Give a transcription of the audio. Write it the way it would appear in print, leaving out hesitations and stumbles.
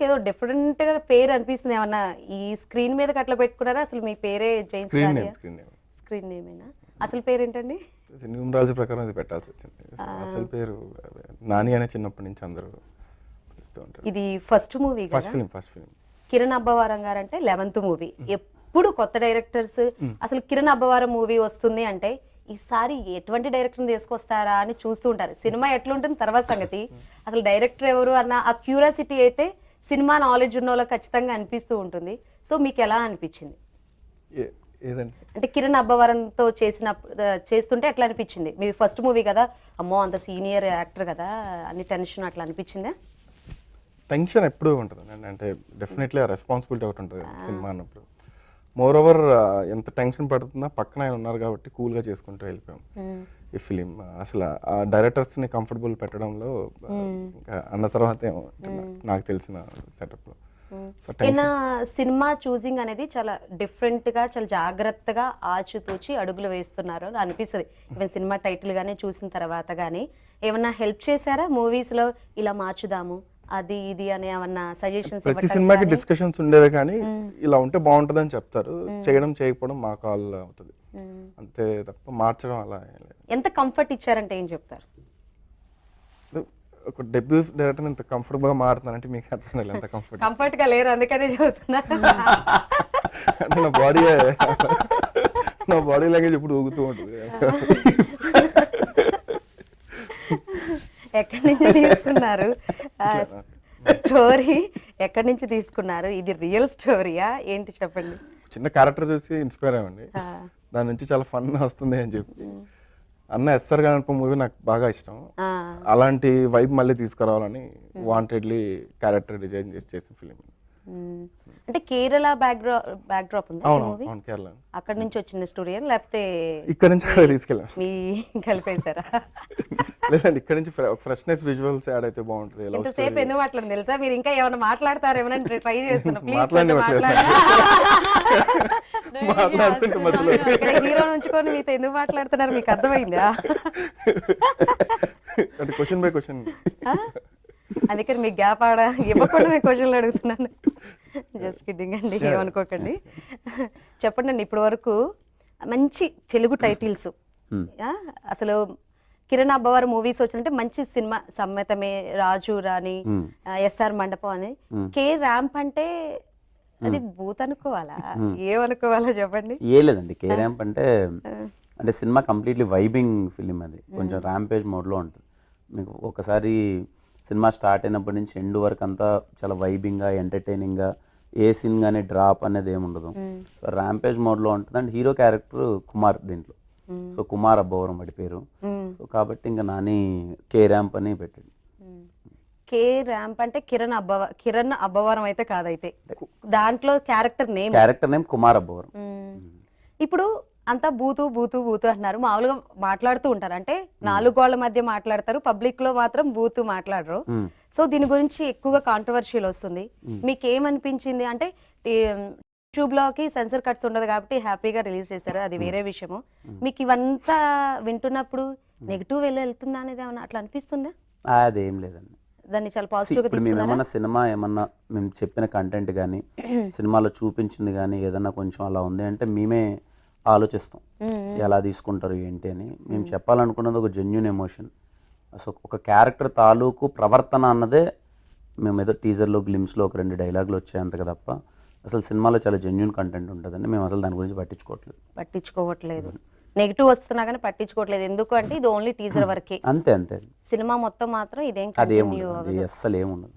ఏదో డిఫరెంట్ గా పేరు అనిపిస్తుంది. ఏమన్నా ఈ స్క్రీన్ మీద అట్లా పెట్టుకున్నారా? అసలు మీ పేరే జైన్స్ స్క్రీన్ నేమేనా? అసలు పేరేంటండి? న్యూమరాలజీ ప్రకారం అది పెట్టాల్సి వచ్చింది. అసలు పేరు నాని అనే చిన్నప్పటి నుంచి అందరూ పిలుస్తూ ఉంటారు. ఇది ఫస్ట్ మూవీ కదా? First film. కిరణ్ అబ్బవరం గారు అంటే 11th మూవీ. ఎప్పుడు కొత్త డైరెక్టర్స్ అసలు కిరణ్ అబ్బవరం మూవీ వస్తుంది అంటే ఈసారి ఎటువంటి డైరెక్టర్ తీసుకొస్తారా అని చూస్తూ ఉంటారు. సినిమా ఎట్లుంటుంది తర్వాత సంగతి, అసలు డైరెక్టర్ ఎవరు అన్న ఆ క్యూరియాసిటీ అయితే సినిమా నాలెడ్జ్ ఉన్న వాళ్ళకి ఖచ్చితంగా అనిపిస్తూ ఉంటుంది. సో మీకు ఎలా అనిపించింది? అంటే కిరణ్ అబ్బవరంతో చేస్తుంటే ఎట్లా అనిపించింది? మీది ఫస్ట్ మూవీ కదా, అమ్మో అంత సీనియర్ యాక్టర్ కదా అని టెన్షన్ అట్లా అనిపించిందా? టెన్షన్ ఎప్పుడూ ఉంటుంది అంటే డెఫినెట్లీ ఆ రెస్పాన్సిబిలిటీ ఒకటి ఉంటుంది సినిమా అన్నప్పుడు. మోర్ ఓవర్ ఎంత టెన్షన్ పడుతుందా పక్కన ఆయన ఉన్నారు కాబట్టి కూల్గా చేసుకుంటూ వెళ్ళిపోయాం ఈ ఫిలిం. అసలు ఆ డైరెక్టర్స్ని కంఫర్టబుల్ పెట్టడంలో ఇంకా అన్న తర్వాత ఏమో నాకు తెలిసిన సెటప్లో సినిమా చూసింగ్ అనేది చాలా డిఫరెంట్ గా, చాలా జాగ్రత్తగా ఆచితూచి అడుగులు వేస్తున్నారు అని అనిపిస్తుంది. ఈవెన్ సినిమా టైటిల్ గానే చూసిన తర్వాత గానీ ఏమన్నా హెల్ప్ చేశారా మూవీస్ లో? ఇలా మార్చుదాము అది ఇది అని ఏమన్నా సజెషన్స్? ప్రతి సినిమాకి డిస్కషన్స్ ఉండేవి కానీ ఇలా ఉంటే బాగుంటుంది అని చెప్తారు. చేయడం చేయకపోవడం మా కాల్ అవుతుంది అంతే తప్ప మార్చడం అలా. ఎంత కంఫర్ట్ ఇచ్చారంటే ఏం చెప్తారు? ఒక డెబ్యూ డైరెక్టర్ ఇంత కంఫర్టబుల్ గా మారుతున్నానంటే మీకు అర్థం లేదు ఎంత కంఫర్ట్ గా లేరు, అందుకనే చెబుతున్నా. అంటే నా బాడీ లాంగ్వేజ్ ఇప్పుడు ఊగుతూ ఉంటుంది. ఎక్కడి నుంచి తీసుకున్నారు స్టోరీ? ఎక్కడి నుంచి తీసుకున్నారు? ఇది రియల్ స్టోరీయా ఏంటి చెప్పండి. చిన్న క్యారెక్టర్ చూసి ఇన్స్పైర్ అయ్యండి, దాని నుంచి చాలా ఫన్ వస్తుంది అని చెప్పి. అన్న ఎస్ఆర్ గణప మూవీ నాకు బాగా ఇష్టం, అలాంటి వైబ్ మళ్ళీ తీసుకురావాలని వాంటెడ్లీ క్యారెక్టర్ డిజైన్ చేసిన ఫిలిం. అంటే కేరళ బ్యాక్డ్రాప్ ఉంది మూవీ? అవును, కేరళ. అక్కడ నుంచి వచ్చిన స్టోరీ లేకపోతే ఇక్కడ నుంచి తీసుకెళ్ళాం మీ కలిపేశారా? లేదండి, ఇక్కడ నుంచి ఫ్రెష్నెస్ విజువల్స్ యాడ్ అయితే బాగుంటుంది. ఎంతసేపు ఎందుకు మాట్లాడుతుంది తెలుసా? మీరు ఇంకా ఏమైనా మాట్లాడతారు ఏమైనా ట్రై చేస్తున్నా హీరో నుంచుకొని మీతో ఎందుకు మాట్లాడుతున్నారు మీకు అర్థమైందా? అంటే క్వశ్చన్ బై క్వశ్చన్, అందుకని మీకు గ్యాప్ ఆడ ఇవ్వకుండా నేను క్వశ్చన్లు అడుగుతున్నాను. జస్ట్ కిడ్డింగ్ అండి, ఏమనుకోకండి. చెప్పండి అండి, ఇప్పటి వరకు మంచి తెలుగు టైటిల్స్ అసలు కిరణ్ అబ్బవరం మూవీస్ వచ్చినట్టే మంచి సినిమా సమ్మతమే, రాజు రాణి, ఎస్ఆర్ మండపం అని. కే ర్యాంప్ అంటే అది బూత్ అనుకోవాలా ఏమనుకోవాలా చెప్పండి? ఏ లేదండి, కే ర్యాంప్ అంటే సినిమా కంప్లీట్లీ వైబింగ్ ఫిలిం. అది కొంచెం ర్యాంపేజ్ మోడ్లో ఉంటుంది. మీకు ఒకసారి సినిమా స్టార్ట్ అయినప్పటి నుంచి ఎండ్ వరకు అంతా చాలా వైబింగ్గా, ఎంటర్టైనింగ్గా, ఏ సీన్ కానీ డ్రాప్ అనేది ఏమి ఉండదు. సో ర్యాంపేజ్ మోడ్లో ఉంటుంది. అండ్ హీరో క్యారెక్టర్ కుమార్ దీంట్లో. సో కుమార్ అబ్బవరం వాడి పేరు. సో కాబట్టి ఇంకా నాని కే ర్యాంప్ అని పెట్టాడు. కే ర్యాంప్ అంటే కిరణ్ అబ్బవరం అయితే కాదైతే దాంట్లో క్యారెక్టర్ నేమ్ కుమార్ అబ్బవరం. ఇప్పుడు అంతా బూతు బూతు బూతు అంటున్నారు, మామూలుగా మాట్లాడుతూ ఉంటారు. అంటే నాలుగు గోళ్ల మధ్య మాట్లాడతారు, పబ్లిక్ లో మాత్రం బూతు మాట్లాడరు. సో దీని గురించి ఎక్కువగా కాంట్రవర్షియల్ వస్తుంది. మీకు ఏమనిపించింది? అంటే యూట్యూబ్ లోకి సెన్సర్ కట్స్ ఉండదు కాబట్టి హ్యాపీగా రిలీజ్ చేశారు, అది వేరే విషయము. మీకు ఇవంతా వింటున్నప్పుడు నెగిటివ్ వెళ్తుందా అనేది ఏమన్నా అట్లా అనిపిస్తుందా? అదేం లేదండి, దాన్ని చాలా పాజిటివ్ గా మేము ఏమన్నా సినిమా ఏమన్నా మేము చెప్పిన కంటెంట్ కానీ సినిమాలో చూపించింది కానీ ఏదన్నా కొంచెం అలా ఉంది అంటే మేమే ఆలోచిస్తాం ఎలా తీసుకుంటారు ఏంటి అని. మేము చెప్పాలనుకున్నది ఒక జెన్యూన్ ఎమోషన్. సో ఒక క్యారెక్టర్ తాలూకు ప్రవర్తన అన్నదే మేము ఏదో టీజర్లో గ్లిమ్స్లో ఒక 2 డైలాగులు వచ్చాయంతగా తప్ప అసలు సినిమాలో చాలా జెన్యూన్ కంటెంట్ ఉంటుందండి. మేము అసలు దాని గురించి పట్టించుకోవట్లేదు. నెగిటివ్ వస్తున్నా కానీ పట్టించుకోవట్లేదు. ఎందుకు అంటే ఇది ఓన్లీ టీజర్ వరకే, అంతే. సినిమా మొత్తం మాత్రం ఇదేం అదేం అసలు ఏముండదు.